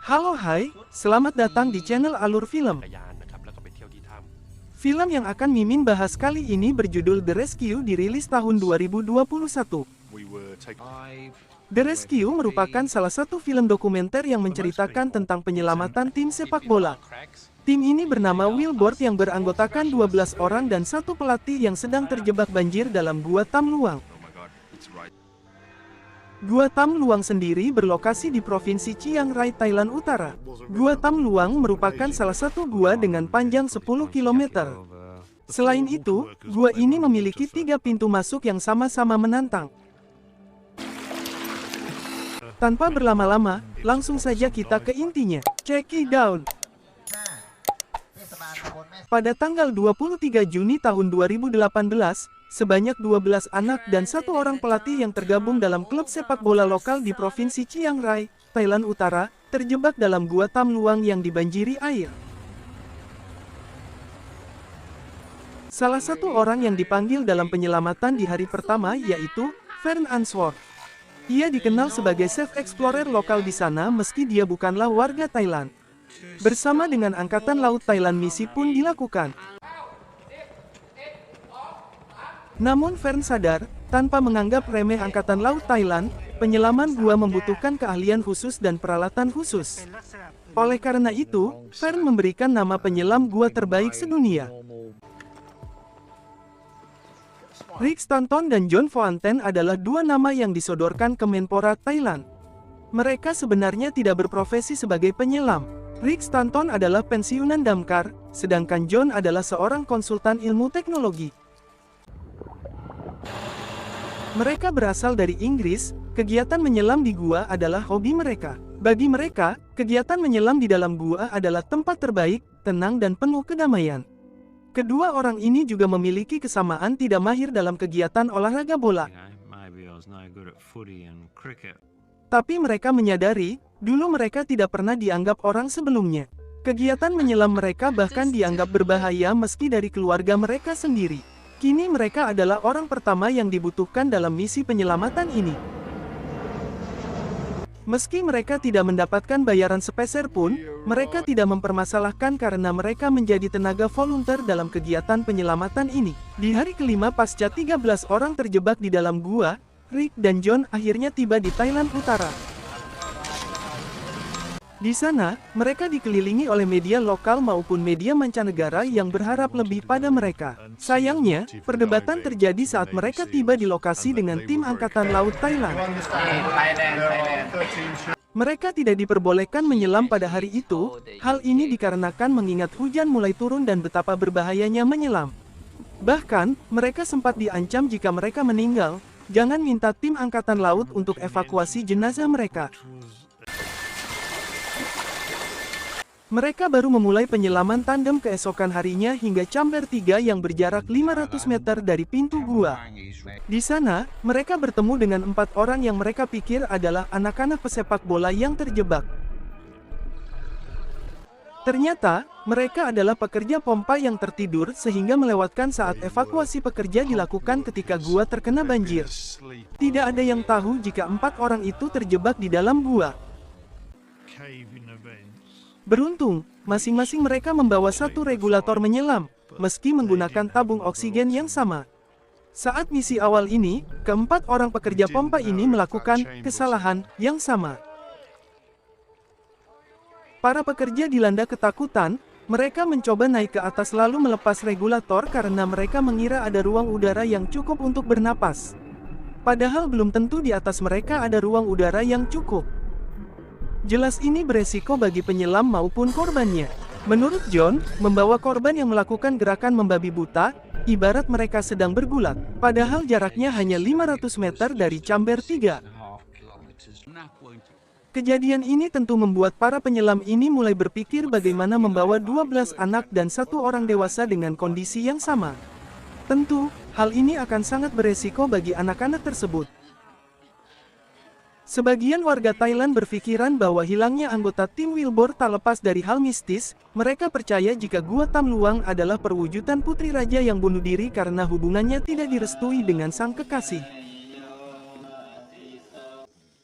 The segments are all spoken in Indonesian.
Halo hai, selamat datang di channel Alur Film. จักรยานนะครับแล้วก็ไปเที่ยวที่ถ้ Film yang akan Mimin bahas kali ini berjudul The Rescue, dirilis tahun 2021. The Rescue merupakan salah satu film dokumenter yang menceritakan tentang penyelamatan tim sepak bola. Tim ini bernama Wheelboard yang beranggotakan 12 orang dan satu pelatih yang sedang terjebak banjir dalam Gua Tam Luang. Gua Tam Luang sendiri berlokasi di Provinsi Chiang Rai, Thailand Utara. Gua Tam Luang merupakan salah satu gua dengan panjang 10 km. Selain itu, gua ini memiliki 3 pintu masuk yang sama-sama menantang. Tanpa berlama-lama, langsung saja kita ke intinya. Check it out! Pada tanggal 23 Juni tahun 2018, sebanyak 12 anak dan satu orang pelatih yang tergabung dalam klub sepak bola lokal di Provinsi Chiang Rai, Thailand Utara, terjebak dalam Gua Tam Luang yang dibanjiri air. Salah satu orang yang dipanggil dalam penyelamatan di hari pertama yaitu Fern Answorth. Ia dikenal sebagai safe explorer lokal di sana meski dia bukanlah warga Thailand. Bersama dengan Angkatan Laut Thailand, misi pun dilakukan. Namun Fern sadar, tanpa menganggap remeh Angkatan Laut Thailand, penyelaman gua membutuhkan keahlian khusus dan peralatan khusus. Oleh karena itu, Fern memberikan nama penyelam gua terbaik sedunia. Rick Stanton dan John Fountain adalah dua nama yang disodorkan ke Menpora Thailand. Mereka sebenarnya tidak berprofesi sebagai penyelam. Rick Stanton adalah pensiunan damkar, sedangkan John adalah seorang konsultan ilmu teknologi. Mereka berasal dari Inggris, kegiatan menyelam di gua adalah hobi mereka. Bagi mereka, kegiatan menyelam di dalam gua adalah tempat terbaik, tenang dan penuh kedamaian. Kedua orang ini juga memiliki kesamaan tidak mahir dalam kegiatan olahraga bola. Tapi mereka menyadari, dulu mereka tidak pernah dianggap orang sebelumnya. Kegiatan menyelam mereka bahkan dianggap berbahaya meski dari keluarga mereka sendiri. Kini mereka adalah orang pertama yang dibutuhkan dalam misi penyelamatan ini. Meski mereka tidak mendapatkan bayaran sepeser pun, mereka tidak mempermasalahkan karena mereka menjadi tenaga volunteer dalam kegiatan penyelamatan ini. Di hari kelima pasca 13 orang terjebak di dalam gua, Rick dan John akhirnya tiba di Thailand Utara. Di sana, mereka dikelilingi oleh media lokal maupun media mancanegara yang berharap lebih pada mereka. Sayangnya, perdebatan terjadi saat mereka tiba di lokasi dengan tim Angkatan Laut Thailand. Mereka tidak diperbolehkan menyelam pada hari itu. Hal ini dikarenakan mengingat hujan mulai turun dan betapa berbahayanya menyelam. Bahkan, mereka sempat diancam jika mereka meninggal, jangan minta tim Angkatan Laut untuk evakuasi jenazah mereka. Mereka baru memulai penyelaman tandem keesokan harinya hingga chamber 3 yang berjarak 500 meter dari pintu gua. Di sana, mereka bertemu dengan 4 orang yang mereka pikir adalah anak-anak pesepak bola yang terjebak. Ternyata, mereka adalah pekerja pompa yang tertidur sehingga melewatkan saat evakuasi pekerja dilakukan ketika gua terkena banjir. Tidak ada yang tahu jika 4 orang itu terjebak di dalam gua. Beruntung, masing-masing mereka membawa satu regulator menyelam, meski menggunakan tabung oksigen yang sama. Saat misi awal ini, keempat orang pekerja pompa ini melakukan kesalahan yang sama. Para pekerja dilanda ketakutan, mereka mencoba naik ke atas lalu melepas regulator karena mereka mengira ada ruang udara yang cukup untuk bernapas. Padahal belum tentu di atas mereka ada ruang udara yang cukup. Jelas ini beresiko bagi penyelam maupun korbannya. Menurut John, membawa korban yang melakukan gerakan membabi buta, ibarat mereka sedang bergulat, padahal jaraknya hanya 500 meter dari chamber 3. Kejadian ini tentu membuat para penyelam ini mulai berpikir bagaimana membawa 12 anak dan satu orang dewasa dengan kondisi yang sama. Tentu, hal ini akan sangat beresiko bagi anak-anak tersebut. Sebagian warga Thailand berpikiran bahwa hilangnya anggota tim Wheelboard tak lepas dari hal mistis. Mereka percaya jika Gua Tam Luang adalah perwujudan putri raja yang bunuh diri karena hubungannya tidak direstui dengan sang kekasih.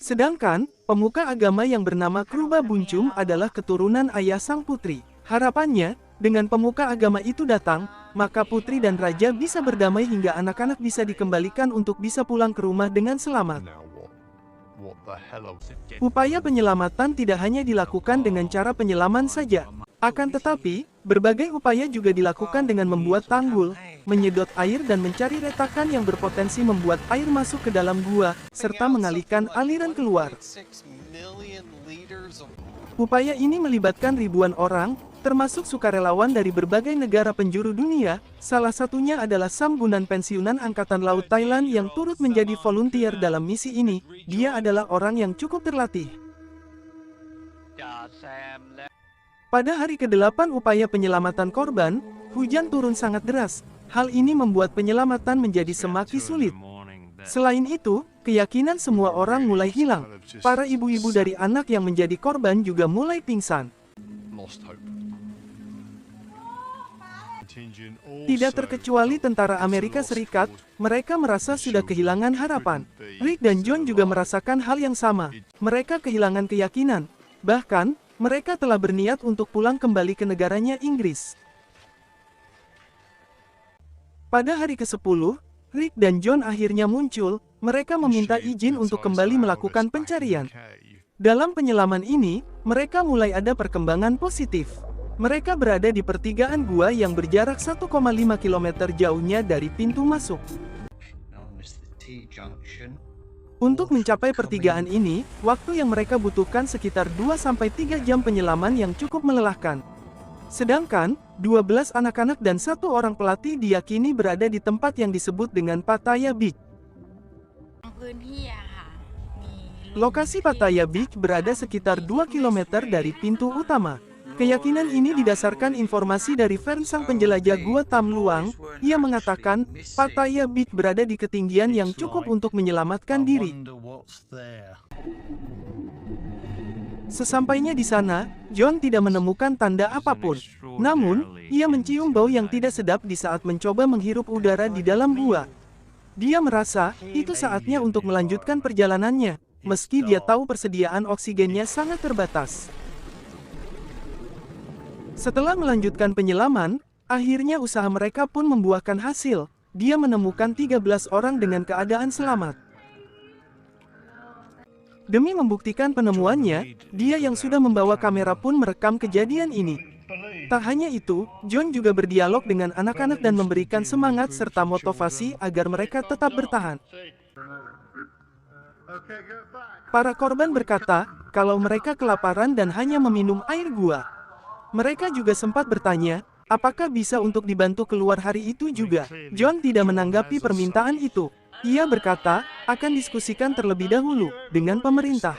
Sedangkan, pemuka agama yang bernama Kruba Buncum adalah keturunan ayah sang putri. Harapannya, dengan pemuka agama itu datang, maka putri dan raja bisa berdamai hingga anak-anak bisa dikembalikan untuk bisa pulang ke rumah dengan selamat. Upaya penyelamatan tidak hanya dilakukan dengan cara penyelaman saja. Akan tetapi, berbagai upaya juga dilakukan dengan membuat tanggul, menyedot air dan mencari retakan yang berpotensi membuat air masuk ke dalam gua, serta mengalihkan aliran keluar. Upaya ini melibatkan ribuan orang, termasuk sukarelawan dari berbagai negara penjuru dunia, salah satunya adalah Sambunan Pensiunan Angkatan Laut Thailand yang turut menjadi volunteer dalam misi ini. Dia adalah orang yang cukup terlatih. Pada hari ke-8 upaya penyelamatan korban, hujan turun sangat deras. Hal ini membuat penyelamatan menjadi semakin sulit. Selain itu, keyakinan semua orang mulai hilang. Para ibu-ibu dari anak yang menjadi korban juga mulai pingsan. Tidak terkecuali tentara Amerika Serikat, mereka merasa sudah kehilangan harapan. Rick dan John juga merasakan hal yang sama. Mereka kehilangan keyakinan. Bahkan, mereka telah berniat untuk pulang kembali ke negaranya Inggris. Pada hari ke-10, Rick dan John akhirnya muncul. Mereka meminta izin untuk kembali melakukan pencarian. Dalam penyelaman ini, mereka mulai ada perkembangan positif. Mereka berada di pertigaan gua yang berjarak 1,5 km jauhnya dari pintu masuk. Untuk mencapai pertigaan ini, waktu yang mereka butuhkan sekitar 2-3 jam penyelaman yang cukup melelahkan. Sedangkan, 12 anak-anak dan 1 orang pelatih diyakini berada di tempat yang disebut dengan Pattaya Beach. Lokasi Pattaya Beach berada sekitar 2 km dari pintu utama. Keyakinan ini didasarkan informasi dari Fern sang penjelajah Gua Tam Luang. Ia mengatakan, Pattaya Beach berada di ketinggian yang cukup untuk menyelamatkan diri. Sesampainya di sana, John tidak menemukan tanda apapun. Namun, ia mencium bau yang tidak sedap di saat mencoba menghirup udara di dalam gua. Dia merasa, itu saatnya untuk melanjutkan perjalanannya, meski dia tahu persediaan oksigennya sangat terbatas. Setelah melanjutkan penyelaman, akhirnya usaha mereka pun membuahkan hasil. Dia menemukan 13 orang dengan keadaan selamat. Demi membuktikan penemuannya, dia yang sudah membawa kamera pun merekam kejadian ini. Tak hanya itu, John juga berdialog dengan anak-anak dan memberikan semangat serta motivasi agar mereka tetap bertahan. Para korban berkata, kalau mereka kelaparan dan hanya meminum air gua. Mereka juga sempat bertanya, apakah bisa untuk dibantu keluar hari itu juga? John tidak menanggapi permintaan itu. Ia berkata, akan diskusikan terlebih dahulu dengan pemerintah.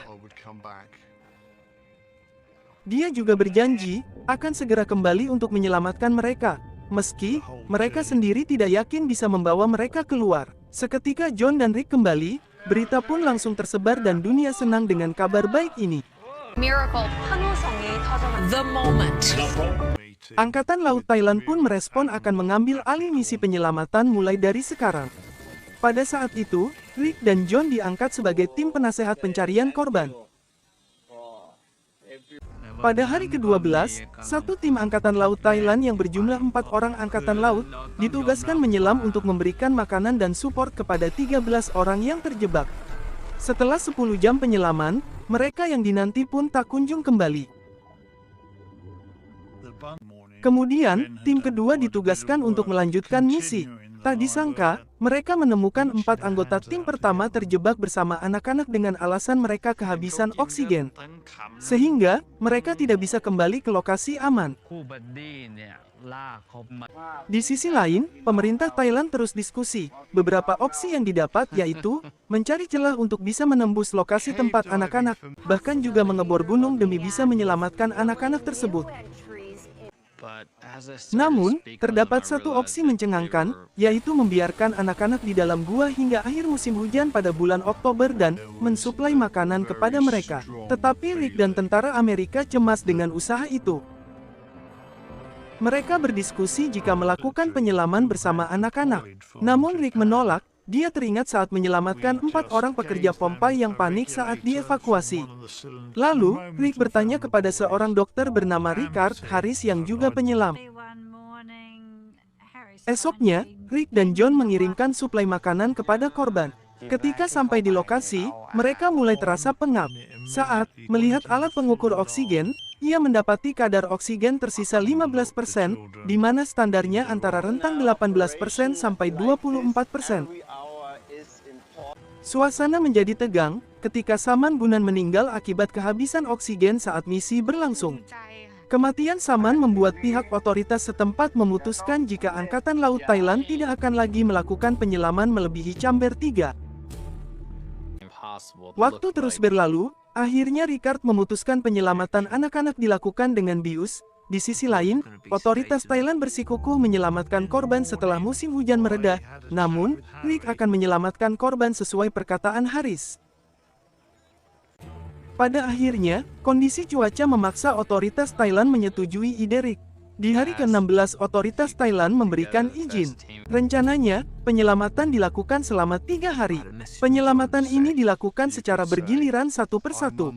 Dia juga berjanji, akan segera kembali untuk menyelamatkan mereka. Meski, mereka sendiri tidak yakin bisa membawa mereka keluar. Seketika John dan Rick kembali, berita pun langsung tersebar dan dunia senang dengan kabar baik ini. Miracle. The moment. Angkatan Laut Thailand pun merespon akan mengambil alih misi penyelamatan mulai dari sekarang. Pada saat itu, Rick dan John diangkat sebagai tim penasehat pencarian korban. Pada hari ke-12, satu tim Angkatan Laut Thailand yang berjumlah 4 orang Angkatan Laut, ditugaskan menyelam untuk memberikan makanan dan support kepada 13 orang yang terjebak. Setelah 10 jam penyelaman, mereka yang dinanti pun tak kunjung kembali. Kemudian, tim kedua ditugaskan untuk melanjutkan misi. Tak disangka, mereka menemukan 4 anggota tim pertama terjebak bersama anak-anak dengan alasan mereka kehabisan oksigen. Sehingga, mereka tidak bisa kembali ke lokasi aman. Di sisi lain, pemerintah Thailand terus diskusi. Beberapa opsi yang didapat yaitu, mencari celah untuk bisa menembus lokasi tempat anak-anak, bahkan juga mengebor gunung demi bisa menyelamatkan anak-anak tersebut. Namun, terdapat satu opsi mencengangkan, yaitu membiarkan anak-anak di dalam gua hingga akhir musim hujan pada bulan Oktober dan mensuplai makanan kepada mereka. Tetapi Rick dan tentara Amerika cemas dengan usaha itu. Mereka berdiskusi jika melakukan penyelaman bersama anak-anak. Namun Rick menolak, dia teringat saat menyelamatkan 4 orang pekerja pompa yang panik saat dievakuasi. Lalu, Rick bertanya kepada seorang dokter bernama Richard Harris yang juga penyelam. Esoknya, Rick dan John mengirimkan suplai makanan kepada korban. Ketika sampai di lokasi, mereka mulai terasa pengap. Saat melihat alat pengukur oksigen, ia mendapati kadar oksigen tersisa 15%, di mana standarnya antara rentang 18% sampai 24%. Suasana menjadi tegang ketika Saman Gunan meninggal akibat kehabisan oksigen saat misi berlangsung. Kematian Saman membuat pihak otoritas setempat memutuskan jika Angkatan Laut Thailand tidak akan lagi melakukan penyelaman melebihi Chamber 3. Waktu terus berlalu, akhirnya Richard memutuskan penyelamatan anak-anak dilakukan dengan bius. Di sisi lain, otoritas Thailand bersikukuh menyelamatkan korban setelah musim hujan mereda, namun, Rick akan menyelamatkan korban sesuai perkataan Harris. Pada akhirnya, kondisi cuaca memaksa otoritas Thailand menyetujui ide Rick. Di hari ke-16 otoritas Thailand memberikan izin. Rencananya, penyelamatan dilakukan selama 3 hari. Penyelamatan ini dilakukan secara bergiliran satu persatu.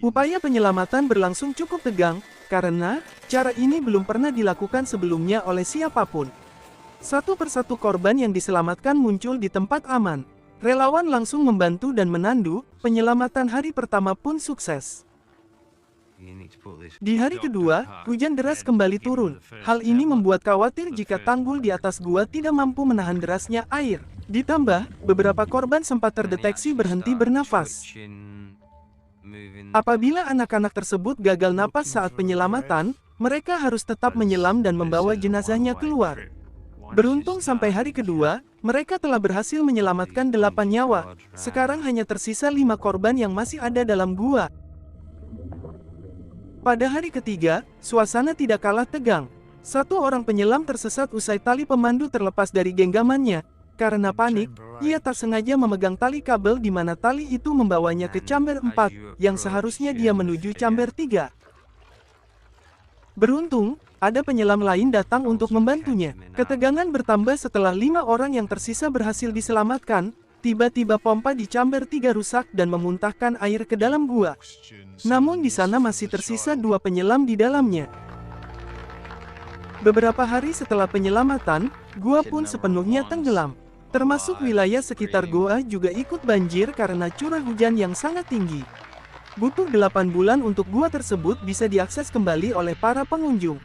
Upaya penyelamatan berlangsung cukup tegang, karena cara ini belum pernah dilakukan sebelumnya oleh siapapun. Satu persatu korban yang diselamatkan muncul di tempat aman. Relawan langsung membantu dan menandu, penyelamatan hari pertama pun sukses. Di hari kedua, hujan deras kembali turun. Hal ini membuat khawatir jika tanggul di atas gua tidak mampu menahan derasnya air. Ditambah, beberapa korban sempat terdeteksi berhenti bernafas. Apabila anak-anak tersebut gagal napas saat penyelamatan, mereka harus tetap menyelam dan membawa jenazahnya keluar. Beruntung sampai hari kedua, mereka telah berhasil menyelamatkan 8 nyawa. Sekarang hanya tersisa 5 korban yang masih ada dalam gua. Pada hari ketiga, suasana tidak kalah tegang. Satu orang penyelam tersesat usai tali pemandu terlepas dari genggamannya. Karena panik, ia tak sengaja memegang tali kabel di mana tali itu membawanya ke chamber 4, yang seharusnya dia menuju chamber 3. Beruntung, ada penyelam lain datang untuk membantunya. Ketegangan bertambah setelah 5 orang yang tersisa berhasil diselamatkan. Tiba-tiba pompa di chamber 3 rusak dan memuntahkan air ke dalam gua. Namun di sana masih tersisa 2 penyelam di dalamnya. Beberapa hari setelah penyelamatan, gua pun sepenuhnya tenggelam. Termasuk wilayah sekitar gua juga ikut banjir karena curah hujan yang sangat tinggi. Butuh 8 bulan untuk gua tersebut bisa diakses kembali oleh para pengunjung.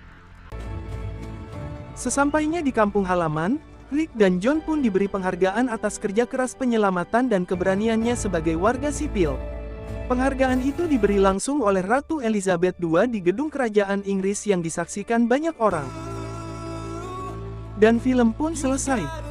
Sesampainya di kampung halaman, Rick dan John pun diberi penghargaan atas kerja keras penyelamatan dan keberaniannya sebagai warga sipil. Penghargaan itu diberi langsung oleh Ratu Elizabeth II di gedung kerajaan Inggris yang disaksikan banyak orang. Dan film pun selesai.